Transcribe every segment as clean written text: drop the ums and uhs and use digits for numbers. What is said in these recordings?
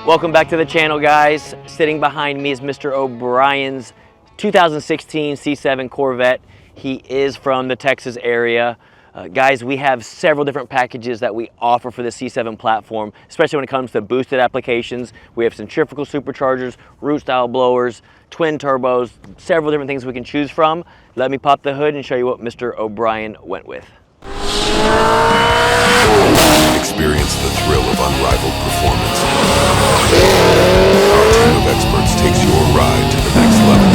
Welcome back to the channel, guys. Sitting behind me is Mr. O'Brien's 2016 C7 Corvette. He is from the Texas area. Guys, we have several different packages that we offer for the C7 platform, especially when it comes to boosted applications. We have centrifugal superchargers, root style blowers, twin turbos, several different things we can choose from. Let me pop the hood and show you what Mr. O'Brien went with. Experience the thrill of unrivaled performance. Our team of experts takes your ride to the next level.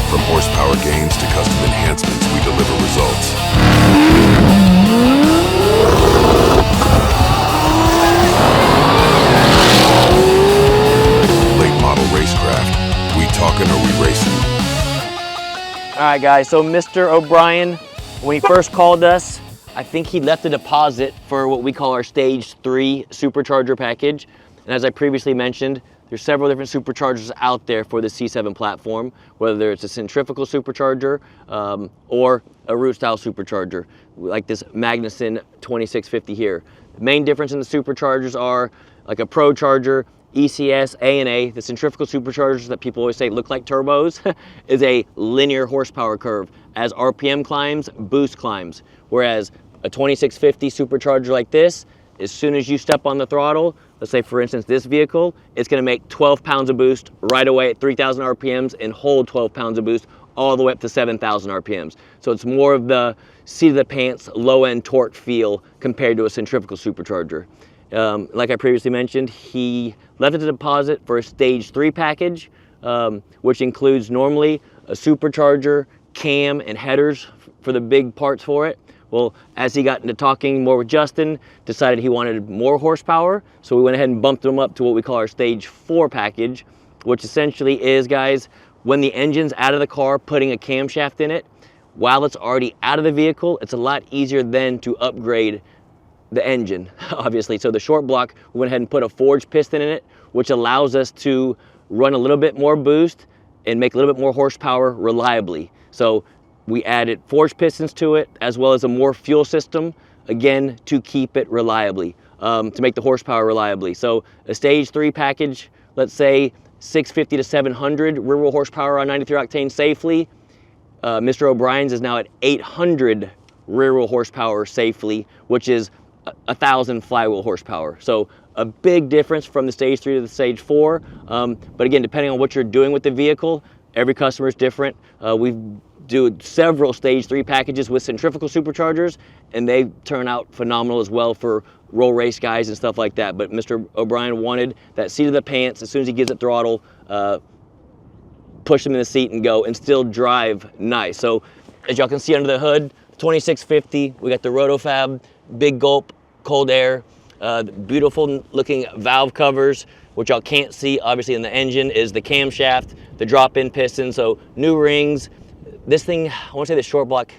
From horsepower gains to custom enhancements, we deliver results. Late model Racecraft. We talking or we racing? All right, guys, so Mr. O'Brien, when he first called us, I think he left a deposit for what we call our Stage 3 Supercharger Package. And as I previously mentioned, there's several different superchargers out there for the C7 platform, whether it's a centrifugal supercharger or a root style supercharger, like this Magnuson 2650 here. The main difference in the superchargers are like a Pro Charger, ECS, A&A, the centrifugal superchargers that people always say look like turbos, is a linear horsepower curve. As RPM climbs, boost climbs. Whereas a 2650 supercharger like this, as soon as you step on the throttle, let's say for instance this vehicle, it's going to make 12 pounds of boost right away at 3,000 RPMs and hold 12 pounds of boost all the way up to 7,000 RPMs. So it's more of the seat of the pants, low-end torque feel compared to a centrifugal supercharger. Like I previously mentioned, he left a deposit for a Stage 3 package, which includes normally a supercharger, cam, and headers for the big parts for it. Well, as he got into talking more with Justin, decided he wanted more horsepower, so we went ahead and bumped him up to what we call our Stage 4 package, which essentially is, guys, when the engine's out of the car, putting a camshaft in it, while it's already out of the vehicle, it's a lot easier then to upgrade the engine, obviously. So the short block, we went ahead and put a forged piston in it, which allows us to run a little bit more boost and make a little bit more horsepower reliably. So we added forged pistons to it, as well as a more fuel system, again, to keep it reliably, to make the horsepower reliably. So a Stage 3 package, let's say 650 to 700 rear wheel horsepower on 93 octane safely. Mr. O'Brien's is now at 800 rear wheel horsepower safely, which is 1,000 flywheel horsepower. So a big difference from the Stage 3 to the Stage 4. But again, depending on what you're doing with the vehicle, every customer is different. We do several Stage 3 packages with centrifugal superchargers, and they turn out phenomenal as well for roll race guys and stuff like that. But Mr. O'Brien wanted that seat of the pants, as soon as he gives it throttle, push him in the seat and go, and still drive nice. So as y'all can see under the hood, 2650, we got the Rotofab, big gulp, cold air, beautiful looking valve covers. What y'all can't see, obviously, in the engine is the camshaft, the drop-in piston, so new rings. This thing, I want to say the short block,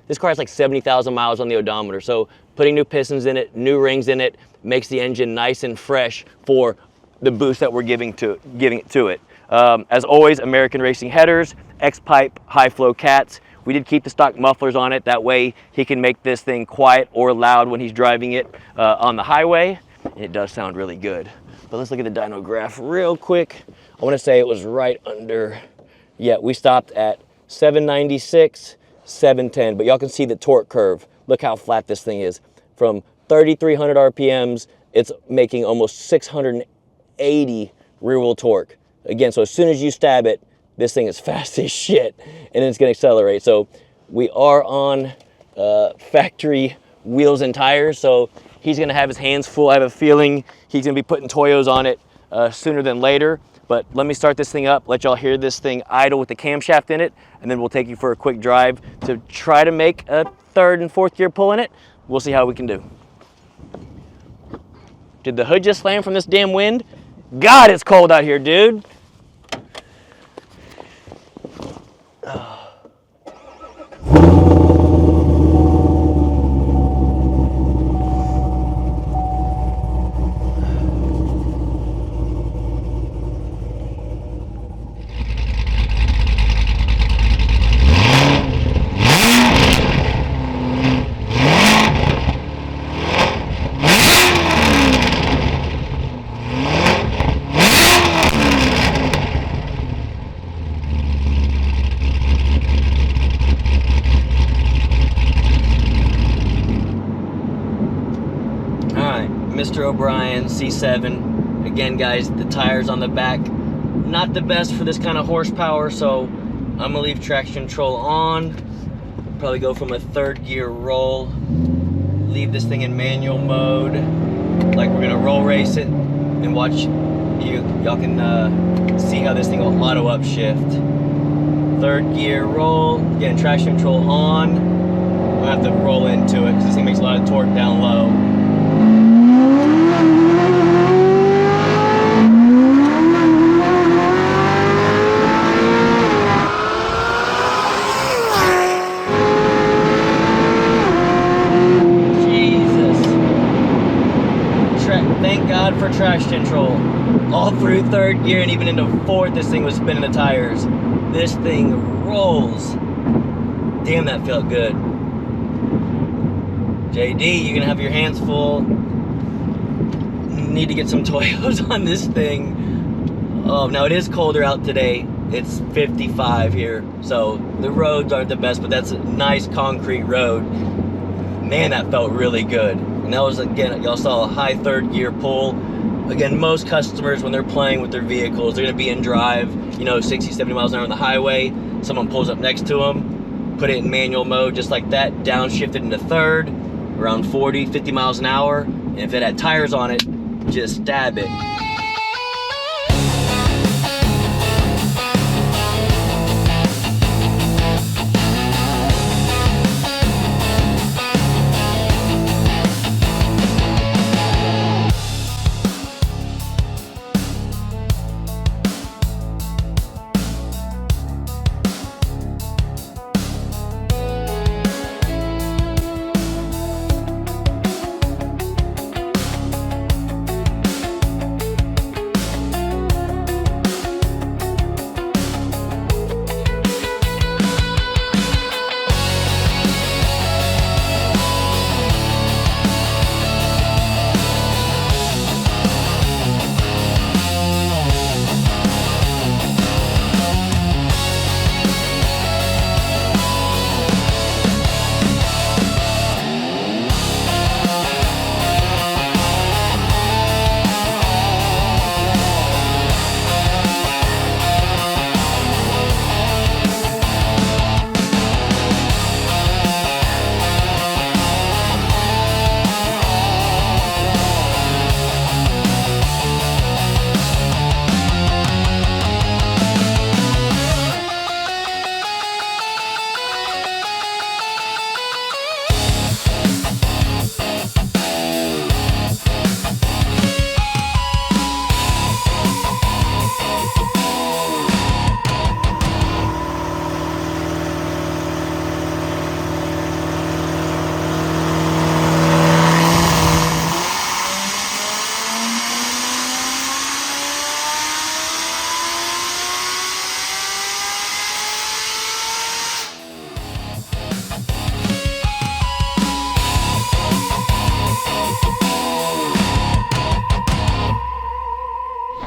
this car has like 70,000 miles on the odometer, so putting new pistons in it, new rings in it, makes the engine nice and fresh for the boost that we're giving it to it. As always, American Racing headers, X-pipe, high-flow cats. We did keep the stock mufflers on it, that way he can make this thing quiet or loud when he's driving it on the highway. It does sound really good. But let's look at the dyno graph real quick. I want to say it was right under, yeah, we stopped at 796, 710, but y'all can see the torque curve. Look how flat this thing is. From 3,300 RPMs, it's making almost 680 rear wheel torque. Again, so as soon as you stab it, this thing is fast as shit, and it's gonna accelerate. So we are on factory wheels and tires, so he's gonna have his hands full. I have a feeling he's gonna be putting Toyos on it sooner than later. But let me start this thing up, let y'all hear this thing idle with the camshaft in it, and then we'll take you for a quick drive to try to make a third and fourth gear pull in it. We'll see how we can do. Did the hood just slam from this damn wind? God, it's cold out here, dude. Mr. O'Brien C7. Again, guys, the tires on the back, not the best for this kind of horsepower, so I'm gonna leave traction control on. Probably go from a 3rd gear roll. Leave this thing in manual mode, like we're gonna roll race it, and watch y'all can see how this thing will auto upshift. 3rd gear roll, again, traction control on. I'm gonna have to roll into it because this thing makes a lot of torque down low. Thank God for traction control. All through 3rd gear and even into 4th, this thing was spinning the tires. This thing rolls. Damn, that felt good. JD, you're gonna have your hands full. Need to get some Toyos on this thing. Oh, now it is colder out today. It's 55 here, so the roads aren't the best, but that's a nice concrete road. Man, that felt really good. And that was, again, y'all saw a high 3rd gear pull. Again, most customers, when they're playing with their vehicles, they're gonna be in drive, you know, 60, 70 miles an hour on the highway. Someone pulls up next to them, put it in manual mode just like that, downshift it into 3rd, around 40, 50 miles an hour. And if it had tires on it, just stab it.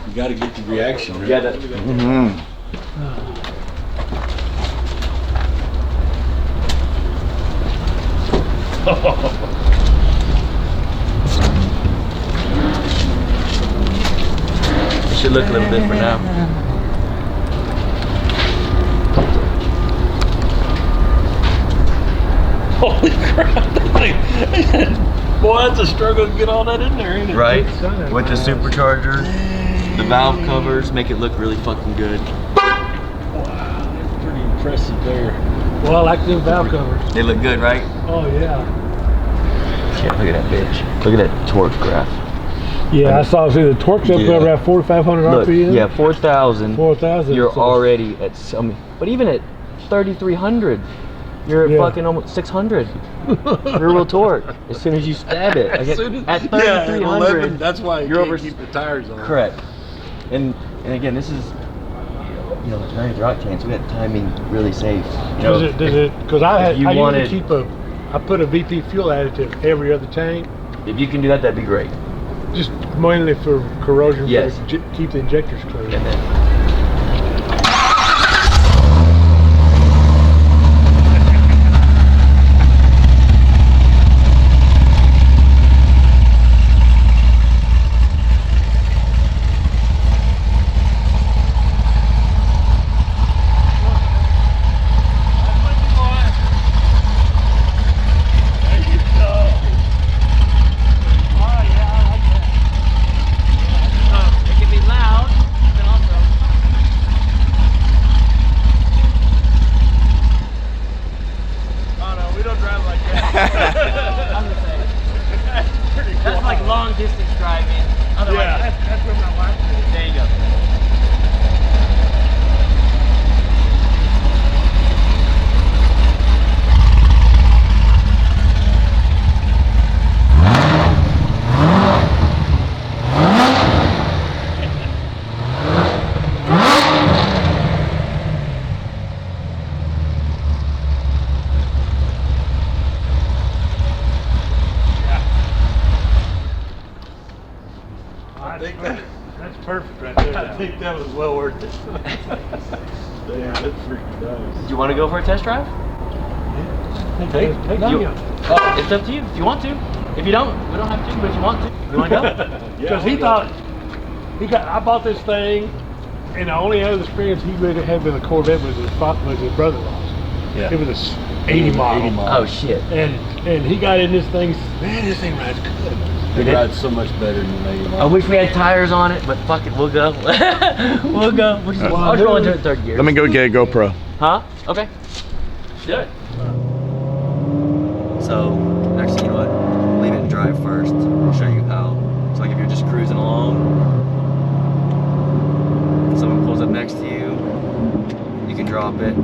You gotta get the reaction. You gotta. It should look a little different now. Holy crap! Boy, that's a struggle to get all that in there, ain't it? Right? With the supercharger, the valve covers make it look really fucking good. Wow, that's pretty impressive there. Well, I like them valve covers. They look good, right? Oh, yeah. Yeah, look at that bitch. Look at that torque graph. Yeah, I saw the torque's up Yeah. around 4,500 Look, RPM. yeah, 4,000. 4,000. You're so- already at some, but even at 3,300, you're at Yeah. fucking almost 600 rear wheel torque as soon as you stab it. Like at 3,300, that's why you you're can't over. keep the tires on. Correct. And again, this is, you know, 90 octane, so we got timing really safe. You know, Because I if you usually wanted- keep I put a VP fuel additive every other tank, if you can do that, that'd be great. just mainly for corrosion, Yes. to keep the injectors clean. And then, long distance driving. Otherwise, Yeah, that's where my wife is. there you go. That's perfect right there. I think that was well worth it. Yeah, that's freaking nice. Do you want to go for a test drive? Take You- Oh, it's up to you if you want to. If you don't, we don't have to. But if you want to, you want to go? Because he thought I bought this thing, and the only other experience he really had with a Corvette was his brother-in-law's. Yeah. It was a 80 model. Oh shit. And he got in this thing. Man, this thing rides good. It rides so much better than an 80 I mile. wish we had tires on it, but fuck it, we'll go. We'll go. I'll just roll into it third gear. Let me go get a GoPro. Huh? Okay. Do it. So, actually, you know what? Leave it in drive first. I'll show you how. It's like if you're just cruising along, someone pulls up next to you, you can drop it.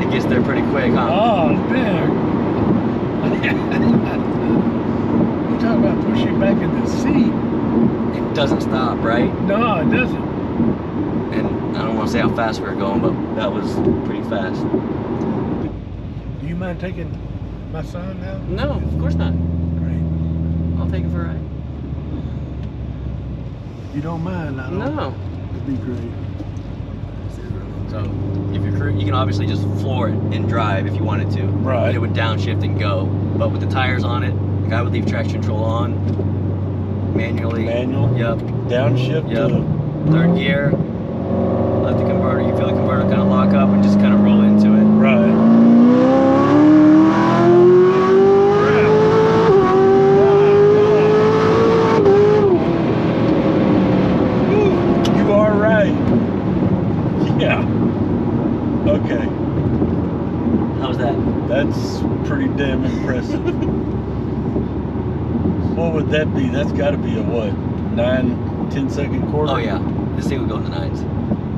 It gets there pretty quick, huh? Oh, man. You talking about pushing back in the seat? It doesn't stop, right? No, it doesn't. And I don't want to say how fast we were going, but that was pretty fast. Do you mind taking my son now? No, of course not. Great. I'll take it for a ride. You don't mind, I don't. No. It'd be great. So if you're you can obviously just floor it and drive if you wanted to. Right. And it would downshift and go. But with the tires on it, like I would leave traction control on manually. Manual? Yep. Downshift Yep. to Third gear. Let the converter. You feel the converter kind of lock up and just kind of roll into it. right. You are right. Yeah. Okay. How's that? That's pretty damn impressive. What would that be? That's got to be a what? 9-10 second quarter? Oh yeah. This thing would go in the nines.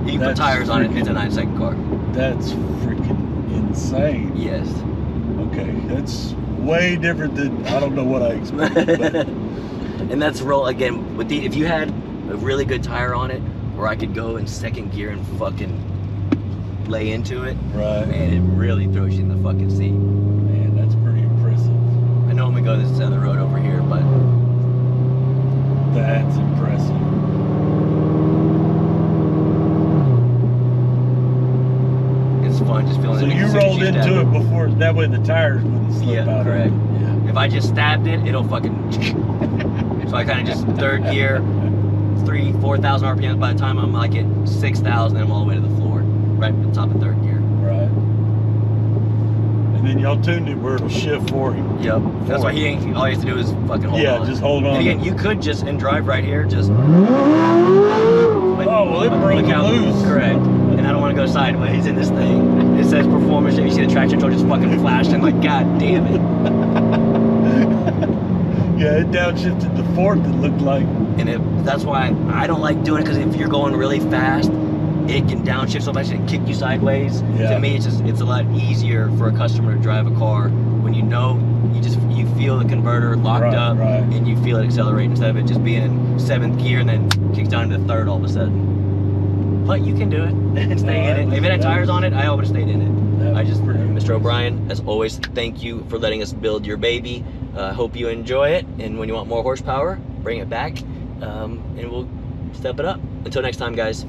You can put That's tires on it. It's a freaking- 9-second car. That's freaking insane. Yes. Okay, that's way different than I don't know what I expected. But And that's roll again with the if you had a really good tire on it, where I could go in second gear and fucking lay into it, right, man, it really throws you in the fucking seat. man, that's pretty impressive. I know I'm gonna go this side of the road over here, but That's impressive. it's fun just feeling So it. you as soon as rolled stab into it before, that way the tires wouldn't slip Yeah, out. correct. Yeah. If I just stabbed it, it'll fucking. So I kind of just third gear, 4,000 RPMs. By the time I'm like at 6,000, I'm all the way to the floor, right at the top of third gear. Right. And then y'all tuned it where it'll shift for him. Yep. That's why he ain't. All he has to do is fucking hold Yeah, on. just hold on. And again, you could just and drive right here, just. Oh, well, it broke loose. Correct. And I don't want to go sideways in this thing. It says performance. You see the traction control just fucking flashed. I'm like, God damn it. Yeah, it downshifted to fourth, it looked like. And that's why I don't like doing it, because if you're going really fast, it can downshift so much and kick you sideways. Yeah. To me, it's a lot easier for a customer to drive a car when you know you feel the converter locked Right, up, right. and you feel it accelerate instead of it just being in 7th gear and then kicks down into 3rd all of a sudden. But you can do it and stay No, in it. If it had that tires was- on it, I always stayed in it. that I was just, pretty Mr. O'Brien, as always, thank you for letting us build your baby. Hope you enjoy it, and when you want more horsepower, bring it back, and we'll step it up. Until next time, guys.